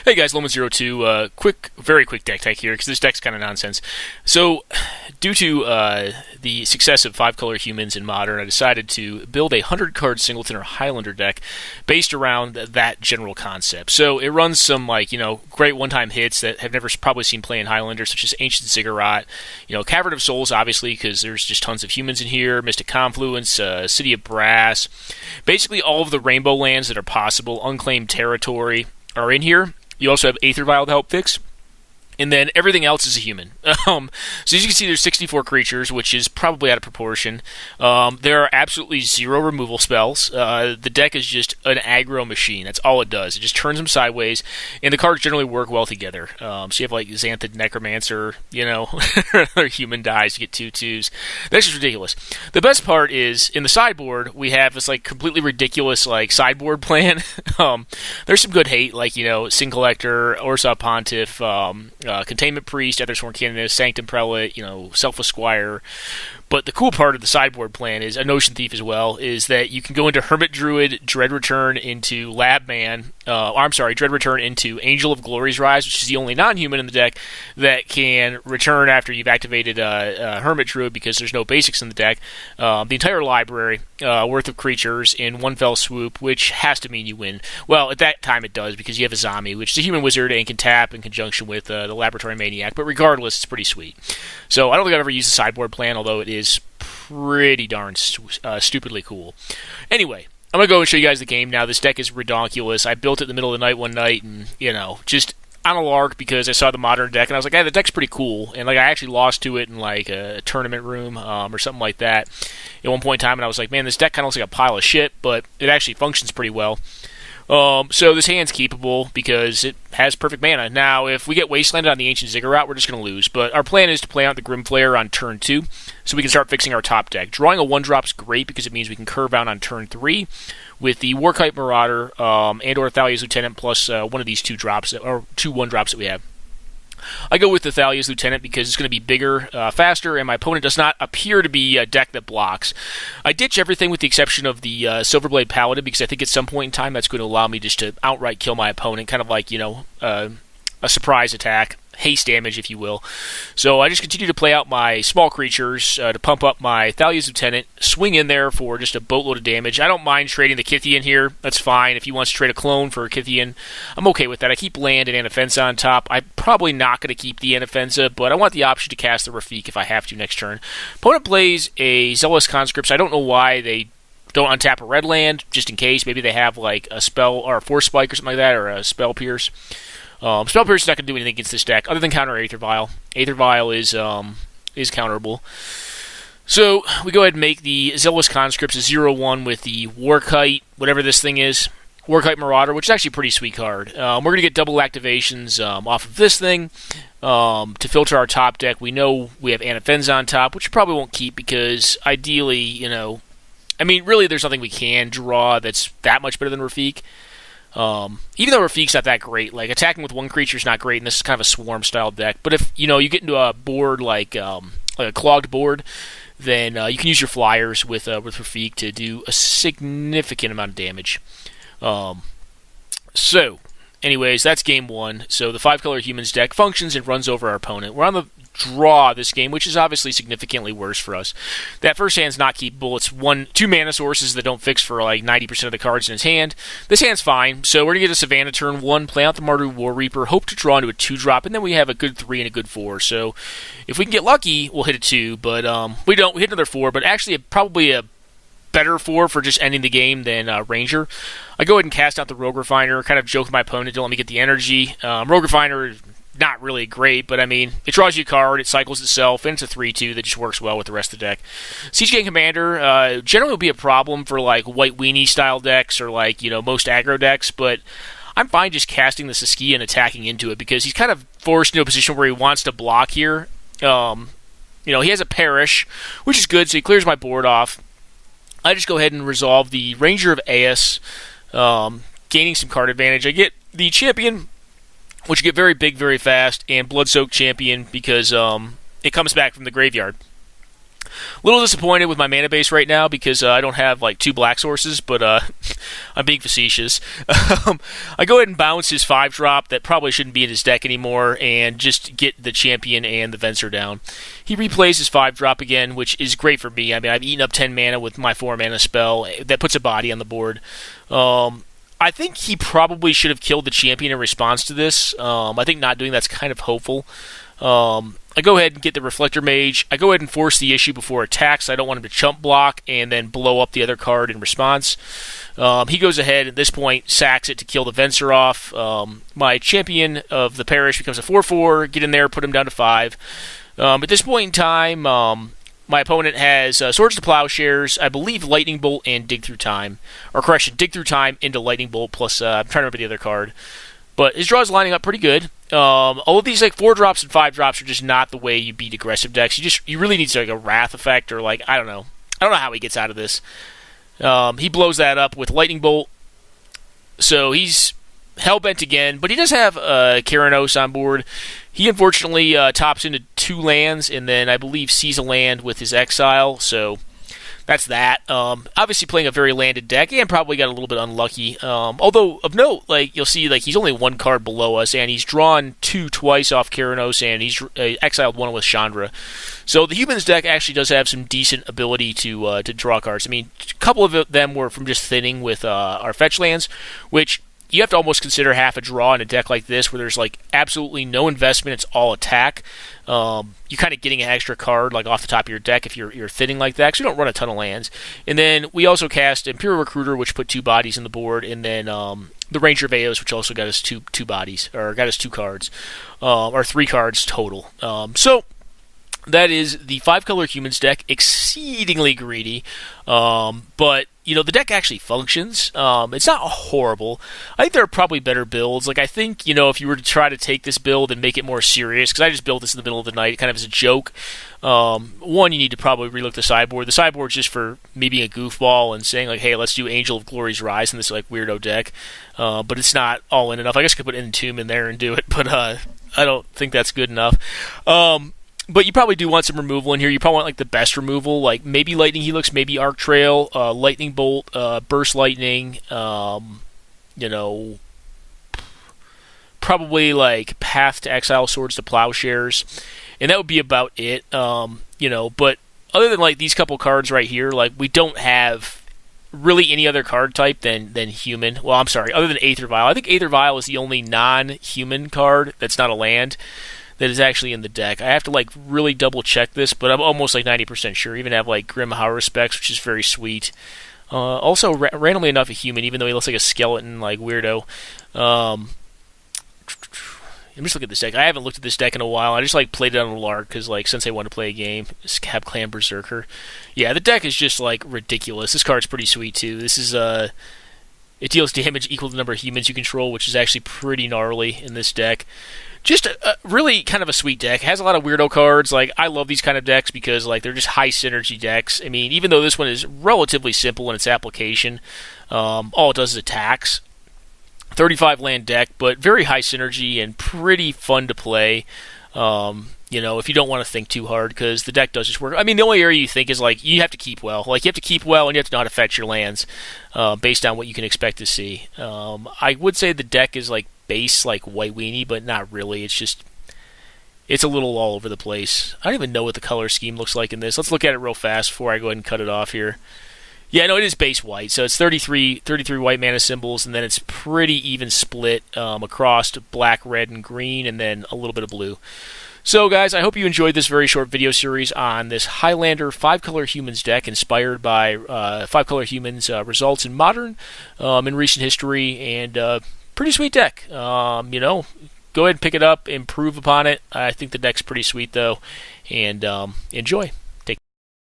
Hey guys, Loman02, very quick deck tech here, because this deck's kind of nonsense. So, due to the success of 5-color humans in Modern, I decided to build a 100-card Singleton or Highlander deck based around that general concept. So, it runs some, great one-time hits that have never probably seen play in Highlander, such as Ancient Ziggurat, Cavern of Souls, obviously, because there's just tons of humans in here, Mystic Confluence, City of Brass, basically all of the rainbow lands that are possible, unclaimed territory, are in here. You also have Aether Vial to help fix. And then everything else is a human. So as you can see, there's 64 creatures, which is probably out of proportion. There are absolutely 0 removal spells. The deck is just an aggro machine. That's all it does. It just turns them sideways, and the cards generally work well together. So you have Xanthid Necromancer, or human dies, you get 2/2s. That's just ridiculous. The best part is, in the sideboard, we have this completely ridiculous sideboard plan. There's some good hate, Sin Collector, Orsop Pontiff, Containment Priest, Ethersworn Canonist, Sanctum Prelate, Selfless Squire. But the cool part of the sideboard plan is a Notion Thief as well, is that you can go into Hermit Druid, Dread Return into Dread Return into Angel of Glory's Rise, which is the only non-human in the deck that can return after you've activated Hermit Druid because there's no basics in the deck. The entire library worth of creatures in one fell swoop, which has to mean you win. Well, at that time it does, because you have a zombie, which is a human wizard and can tap in conjunction with the Laboratory Maniac, but regardless, it's pretty sweet. So I don't think I've ever used the sideboard plan, although it is pretty darn stupidly cool. Anyway, I'm going to go and show you guys the game now. This deck is redonkulous. I built it in the middle of the night one night, and, just on a lark because I saw the Modern deck, and I was like, hey, the deck's pretty cool. And, I actually lost to it in, a tournament room or something like that at one point in time, and I was like, man, this deck kind of looks like a pile of shit, but it actually functions pretty well. So this hand's keepable because it has perfect mana. Now, if we get Wastelanded on the Ancient Ziggurat, we're just going to lose. But our plan is to play out the Grimflayer on turn 2, so we can start fixing our top deck. Drawing a 1-drop's great because it means we can curve out on turn 3 with the Warkite Marauder and/or Thalia's Lieutenant plus one of these 2 drops, or 2 1-drops that we have. I go with the Thalia's Lieutenant because it's going to be bigger, faster, and my opponent does not appear to be a deck that blocks. I ditch everything with the exception of the Silverblade Paladin because I think at some point in time that's going to allow me just to outright kill my opponent, kind of like, a surprise attack. Haste damage, if you will. So I just continue to play out my small creatures to pump up my Thalia's Lieutenant, swing in there for just a boatload of damage. I don't mind trading the Kythian here. That's fine. If he wants to trade a clone for a Kythian, I'm okay with that. I keep land and Anafenza on top. I'm probably not going to keep the Anafenza, but I want the option to cast the Rafik if I have to next turn. Opponent plays a Zealous Conscripts. I don't know why they don't untap a red land, just in case. Maybe they have a spell or a Force Spike or something like that, or a Spell Pierce. Spell Pierce is not going to do anything against this deck other than counter Aether Vial. Aether Vial is counterable. So we go ahead and make the Zealous Conscripts a 0/1 with the Warkite, whatever this thing is, Warkite Marauder, which is actually a pretty sweet card. We're going to get double activations off of this thing to filter our top deck. We know we have Anafenza on top, which we probably won't keep because ideally, really there's nothing we can draw that's that much better than Rafik. Even though Rafik's not that great, attacking with one creature is not great, and this is kind of a swarm style deck. But if you get into a board like a clogged board, then you can use your flyers with Rafik to do a significant amount of damage. Anyways, that's game 1. So the 5-color humans deck functions and runs over our opponent. We're on the draw this game, which is obviously significantly worse for us. That first hand's not keepable. It's 2 mana sources that don't fix for 90% of the cards in his hand. This hand's fine, so we're going to get a Savannah turn 1, play out the Mardu War Reaper, hope to draw into a 2-drop, and then we have a good 3 and a good 4. So if we can get lucky, we'll hit a 2, but we don't. We hit another 4, but actually probably a better 4 for just ending the game than Ranger. I go ahead and cast out the Rogue Refiner, kind of joke with my opponent to let me get the energy. Rogue Refiner is not really great, but it draws you a card, it cycles itself, and it's a 3/2 that just works well with the rest of the deck. Siege Gang Commander generally will be a problem for White Weenie style decks or most aggro decks, but I'm fine just casting the Saskia and attacking into it because he's kind of forced into a position where he wants to block here. He has a Perish, which is good, so he clears my board off. I just go ahead and resolve the Ranger of Aeus, gaining some card advantage. I get the Champion, which you get very big, very fast, and Blood-Soaked Champion because it comes back from the graveyard. A little disappointed with my mana base right now because I don't have like 2 black sources, but I'm being facetious. I go ahead and bounce his 5-drop that probably shouldn't be in his deck anymore and just get the champion and the Venser down. He replays his 5-drop again, which is great for me. I mean, I've eaten up 10 mana with my 4-mana spell. That puts a body on the board. I think he probably should have killed the champion in response to this. I think not doing that's kind of hopeful. I go ahead and get the Reflector Mage. I go ahead and force the issue before attacks. I don't want him to chump block and then blow up the other card in response. He goes ahead at this point, sacks it to kill the Venser off. My champion of the parish becomes a 4/4. Get in there, put him down to 5. At this point in time, my opponent has Swords to Plowshares, I believe Lightning Bolt, and Dig Through Time. Or correction, Dig Through Time into Lightning Bolt, plus I'm trying to remember the other card. But his draw is lining up pretty good. All of these like 4-drops and 5-drops are just not the way you beat aggressive decks. You really need like a Wrath effect or like I don't know how he gets out of this. He blows that up with Lightning Bolt, so he's hellbent again. But he does have Keranos on board. He unfortunately tops into 2 lands and then I believe sees a land with his exile. So that's that. Obviously playing a very landed deck and probably got a little bit unlucky. Although of note, like you'll see, like he's only 1 card below us, and he's drawn 2 twice off Keranos, and he's exiled 1 with Chandra. So the humans deck actually does have some decent ability to draw cards. I mean, a couple of them were from just thinning with our fetch lands, which you have to almost consider half a draw in a deck like this, where there's like absolutely no investment; it's all attack. You're kind of getting an extra card like off the top of your deck if you're thinning like that, because you don't run a ton of lands. And then we also cast Imperial Recruiter, which put 2 bodies in the board, and then the Ranger of Eos, which also got us two bodies, or got us 2 cards, or 3 cards total. So that is the 5-color humans deck, exceedingly greedy, but you know, the deck actually functions. It's not horrible. I think there are probably better builds. Like, I think, you know, if you were to try to take this build and make it more serious, because I just built this in the middle of the night, kind of as a joke. One, you need to probably relook the sideboard. The sideboard's just for me being a goofball and saying, like, hey, let's do Angel of Glory's Rise in this, like, weirdo deck. But it's not all in enough. I guess I could put Entomb in there and do it, but I don't think that's good enough. But you probably do want some removal in here. You probably want like the best removal, like maybe Lightning Helix, maybe Arc Trail, Lightning Bolt, Burst Lightning, you know, probably like Path to Exile, Swords to Plowshares, and that would be about it. You know, but other than like these couple cards right here, like we don't have really any other card type than human. Well, I'm sorry, other than Aether Vial. I think Aether Vial is the only non-human card that's not a land that is actually in the deck. I have to like really double check this, but I'm almost like 90% sure. Even have like Grim Hour Specs, which is very sweet. Also, randomly enough, a human, even though he looks like a skeleton, like weirdo. I'm just looking at this deck. I haven't looked at this deck in a while. I just like played it on a lark because like since I wanted to play a game, Scab Clan Berserker. Yeah, the deck is just like ridiculous. This card's pretty sweet too. This is it deals damage equal to the number of humans you control, which is actually pretty gnarly in this deck. Just a really kind of a sweet deck. It has a lot of weirdo cards. Like, I love these kind of decks because like they're just high synergy decks. I mean, even though this one is relatively simple in its application, all it does is attacks. 35 land deck, but very high synergy and pretty fun to play. You know, if you don't want to think too hard, because the deck does just work. I mean, the only area you think is like you have to keep well. Like, you have to keep well, and you have to know how to fetch your lands based on what you can expect to see. I would say the deck is like base like White Weenie, but not really. It's just, it's a little all over the place. I don't even know what the color scheme looks like in this. Let's look at it real fast before I go ahead and cut it off here. Yeah, no, it is base white, so it's 33 white mana symbols, and then it's pretty even split across black, red, and green, and then a little bit of blue. So, guys, I hope you enjoyed this very short video series on this Highlander 5-color humans deck inspired by 5-color humans results in Modern in recent history, and pretty sweet deck. You know, go ahead and pick it up, improve upon it. I think the deck's pretty sweet, though, and enjoy.